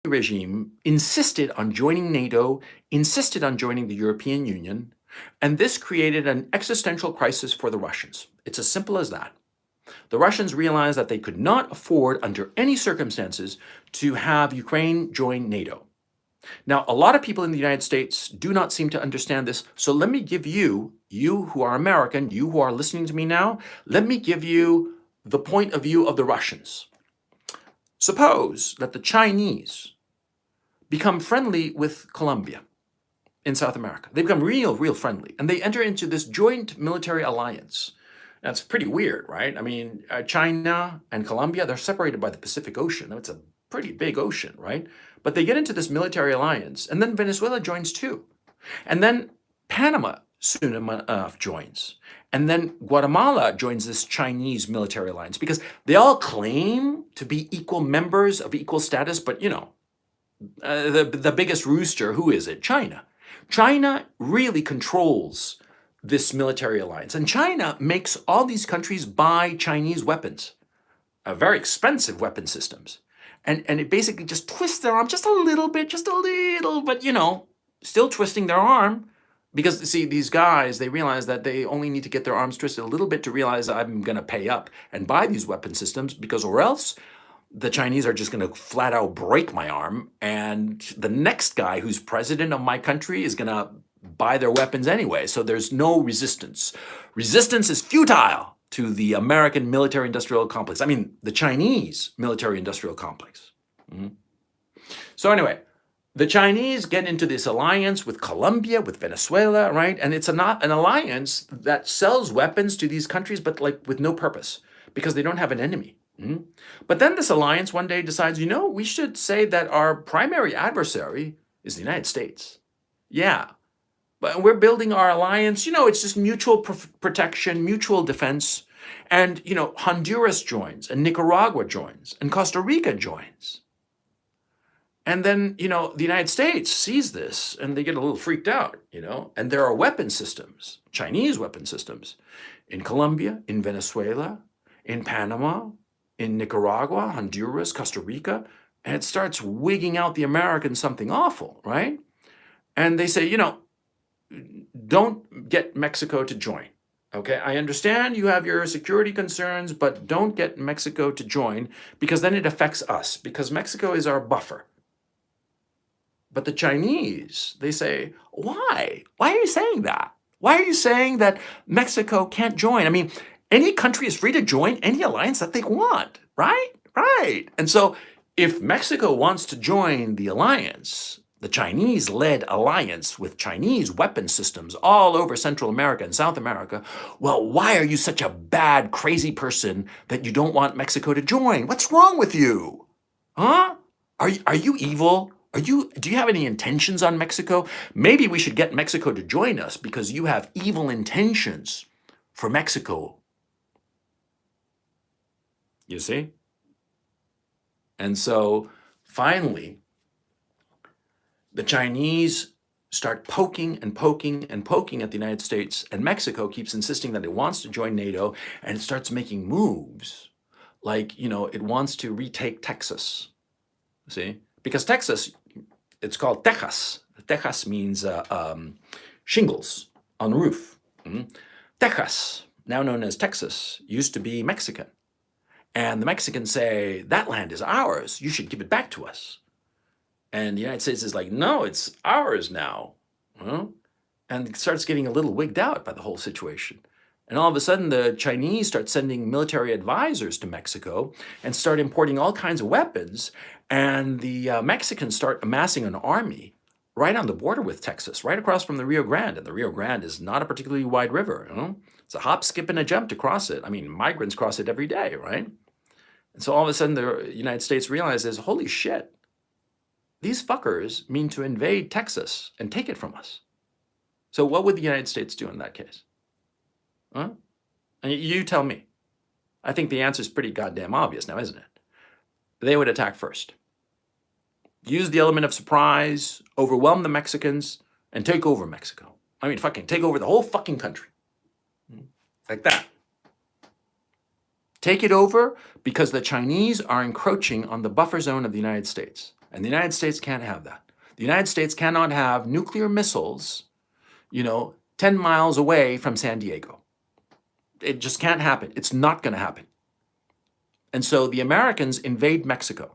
regime insisted on joining NATO, insisted on joining the European Union, and this created an existential crisis for the Russians. It's as simple as that. The Russians realized that they could not afford, under any circumstances, to have Ukraine join NATO. Now, a lot of people in the United States do not seem to understand this, so let me give you, you who are American, you who are listening to me now, let me give you the point of view of the Russians. Suppose that the Chinese become friendly with Colombia in South America. They become real friendly, and they enter into this joint military alliance. That's pretty weird, right? I mean, China and Colombia, they're separated by the Pacific Ocean. It's a pretty big ocean, right? But they get into this military alliance, and then Venezuela joins too. And then Panama soon enough joins. And then Guatemala joins this Chinese military alliance because they all claim to be equal members of equal status, but you know, the biggest rooster, who is it? China. China really controls this military alliance. And China makes all these countries buy Chinese weapons, very expensive weapon systems. And it basically just twists their arm just a little, but you know, still twisting their arm. Because see, these guys, they realize that they only need to get their arms twisted a little bit to realize I'm going to pay up and buy these weapon systems, because or else the Chinese are just going to flat out break my arm, and the next guy who's president of my country is going to buy their weapons anyway. So there's no resistance. Resistance is futile to the American military-industrial complex. I mean, the Chinese military-industrial complex. So anyway, the Chinese get into this alliance with Colombia, with Venezuela, right? And it's not an alliance that sells weapons to these countries, but like with no purpose, because they don't have an enemy. But then this alliance one day decides, you know, we should say that our primary adversary is the United States. Yeah, but we're building our alliance, you know, it's just mutual protection, mutual defense. And, you know, Honduras joins, and Nicaragua joins, and Costa Rica joins. And then, you know, the United States sees this, and they get a little freaked out, you know, and there are weapon systems, Chinese weapon systems, in Colombia, in Venezuela, in Panama, in Nicaragua, Honduras, Costa Rica, and it starts wigging out the Americans something awful, right? And they say, you know, don't get Mexico to join. Okay, I understand you have your security concerns, but don't get Mexico to join, because then it affects us, because Mexico is our buffer. But the Chinese, they say, why? Why are you saying that? Why are you saying that Mexico can't join? I mean, any country is free to join any alliance that they want, right? Right. And so if Mexico wants to join the alliance, the Chinese-led alliance with Chinese weapon systems all over Central America and South America, well, why are you such a bad, crazy person that you don't want Mexico to join? What's wrong with you? Huh? Are you evil? Do you have any intentions on Mexico? Maybe we should get Mexico to join us because you have evil intentions for Mexico. You see? And so finally, the Chinese start poking and poking and poking at the United States, and Mexico keeps insisting that it wants to join NATO, and it starts making moves like, you know, it wants to retake Texas. See? Because Texas, it's called Tejas. Tejas means shingles on the roof. Tejas, now known as Texas, used to be Mexican. And the Mexicans say, that land is ours. You should give it back to us. And the United States is like, no, it's ours now. And it starts getting a little wigged out by the whole situation. And all of a sudden, the Chinese start sending military advisors to Mexico and start importing all kinds of weapons. And the Mexicans start amassing an army right on the border with Texas, right across from the Rio Grande. And the Rio Grande is not a particularly wide river. It's a hop, skip, and a jump to cross it. I mean, migrants cross it every day, right? And so all of a sudden, the United States realizes, holy shit, these fuckers mean to invade Texas and take it from us. So what would the United States do in that case? Huh? And you tell me. I think the answer is pretty goddamn obvious now, isn't it? They would attack first. Use the element of surprise, overwhelm the Mexicans, and take over Mexico. I mean, fucking take over the whole fucking country. Like that. Take it over because the Chinese are encroaching on the buffer zone of the United States. And the United States can't have that. The United States cannot have nuclear missiles, 10 miles away from San Diego. It just can't happen. It's not going to happen. And so the Americans invade Mexico.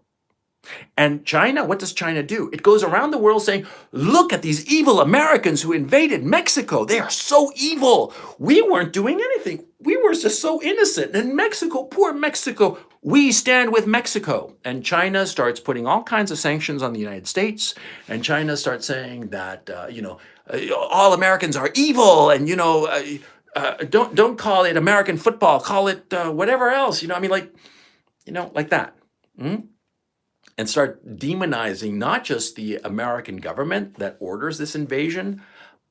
And China, what does China do? It goes around the world saying, look at these evil Americans who invaded Mexico. They are so evil. We weren't doing anything. We were just so innocent. And Mexico, poor Mexico, we stand with Mexico. And China starts putting all kinds of sanctions on the United States. And China starts saying that, all Americans are evil. And, don't call it American football. Call it whatever else. Like that. And start demonizing not just the American government that orders this invasion,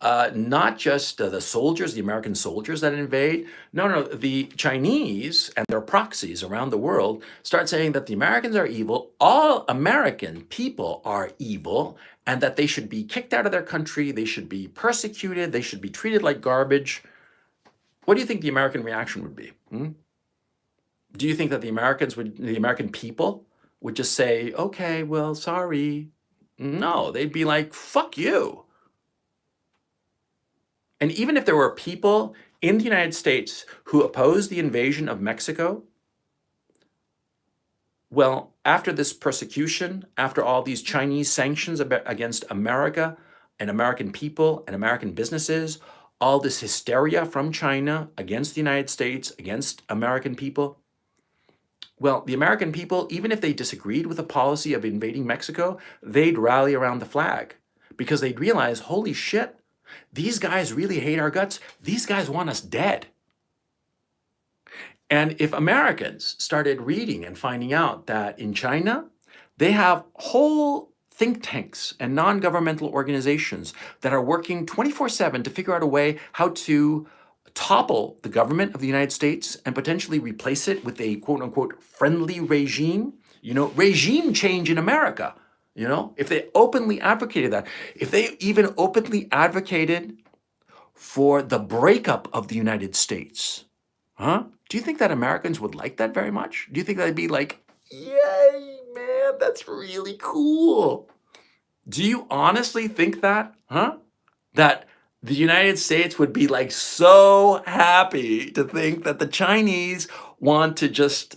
not just the soldiers, the American soldiers that invade. No, the Chinese and their proxies around the world start saying that the Americans are evil, all American people are evil, and that they should be kicked out of their country, they should be persecuted, they should be treated like garbage. What do you think the American reaction would be? Do you think that the American people would just say, okay, well, sorry? No, they'd be like, fuck you. And even if there were people in the United States who opposed the invasion of Mexico, well, after this persecution, after all these Chinese sanctions against America and American people and American businesses, all this hysteria from China against the United States, against American people, well, the American people, even if they disagreed with the policy of invading Mexico, they'd rally around the flag because they'd realize, holy shit, these guys really hate our guts. These guys want us dead. And if Americans started reading and finding out that in China, they have whole think tanks and non-governmental organizations that are working 24/7 to figure out a way how to topple the government of the United States and potentially replace it with a quote unquote friendly regime, regime change in America. If they openly advocated that, if they even openly advocated for the breakup of the United States, do you think that Americans would like that very much? Do you think they'd be like, yay, man, that's really cool? Do you honestly think that, that the United States would be like so happy to think that the Chinese want to just,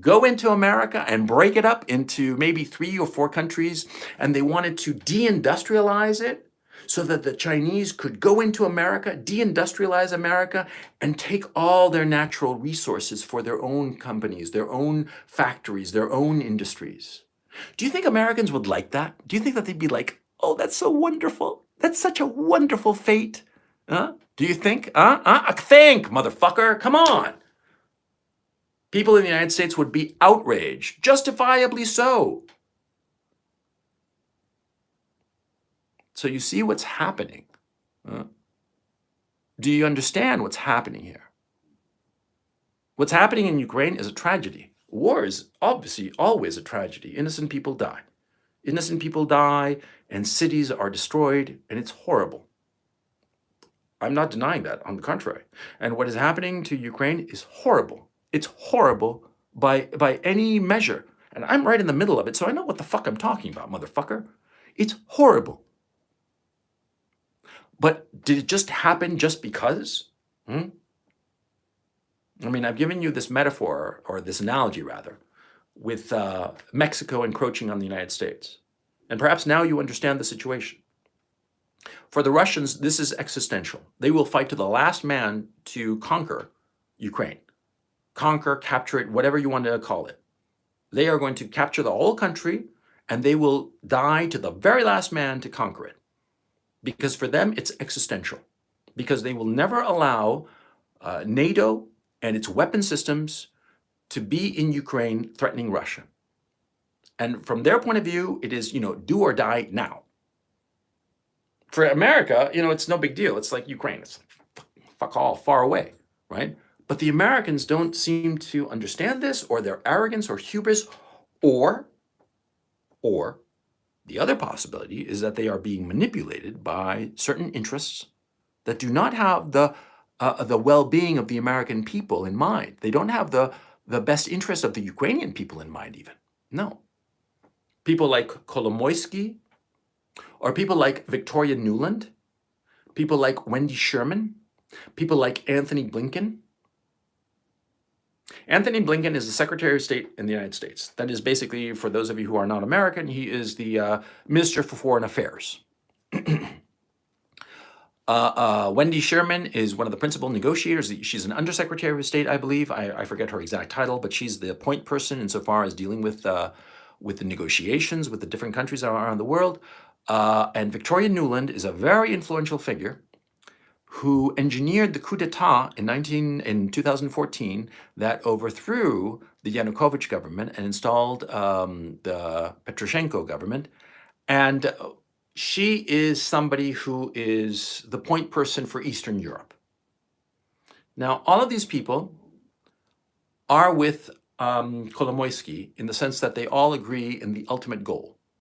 go into America and break it up into maybe 3 or 4 countries, and they wanted to deindustrialize it so that the Chinese could go into America, deindustrialize America, and take all their natural resources for their own companies, their own factories, their own industries. Do you think Americans would like that? Do you think that they'd be like, oh, that's so wonderful. That's such a wonderful fate. Do you think? Think, motherfucker. Come on. People in the United States would be outraged, justifiably so. So you see what's happening. Do you understand what's happening here? What's happening in Ukraine is a tragedy. War is obviously always a tragedy. Innocent people die. Innocent people die and cities are destroyed, and it's horrible. I'm not denying that, on the contrary. And what is happening to Ukraine is horrible. It's horrible by any measure. And I'm right in the middle of it, so I know what the fuck I'm talking about, motherfucker. It's horrible. But did it just happen just because? I mean, I've given you this metaphor, or this analogy rather, with Mexico encroaching on the United States. And perhaps now you understand the situation. For the Russians, this is existential. They will fight to the last man to conquer Ukraine. Conquer, capture it, whatever you want to call it. They are going to capture the whole country, and they will die to the very last man to conquer it. Because for them, it's existential. Because they will never allow NATO and its weapon systems to be in Ukraine threatening Russia. And from their point of view, it is, do or die now. For America, it's no big deal. It's like Ukraine. It's fuck all, far away, right? But the Americans don't seem to understand this, or their arrogance or hubris, or the other possibility is that they are being manipulated by certain interests that do not have the well-being of the American people in mind. They don't have the best interest of the Ukrainian people in mind even. No. people like Kolomoisky, or people like Victoria Nuland, people like Wendy Sherman, people like Anthony Blinken. Anthony Blinken is the Secretary of State in the United States. That is basically, for those of you who are not American, he is the Minister for Foreign Affairs. Wendy Sherman is one of the principal negotiators. She's an Undersecretary of State, I believe. I forget her exact title, but she's the point person insofar as dealing with the negotiations with the different countries around the world. And Victoria Nuland is a very influential figure who engineered the coup d'etat in 2014 that overthrew the Yanukovych government and installed the Petroshenko government. And she is somebody who is the point person for Eastern Europe. Now, all of these people are with Kolomoisky in the sense that they all agree in the ultimate goal.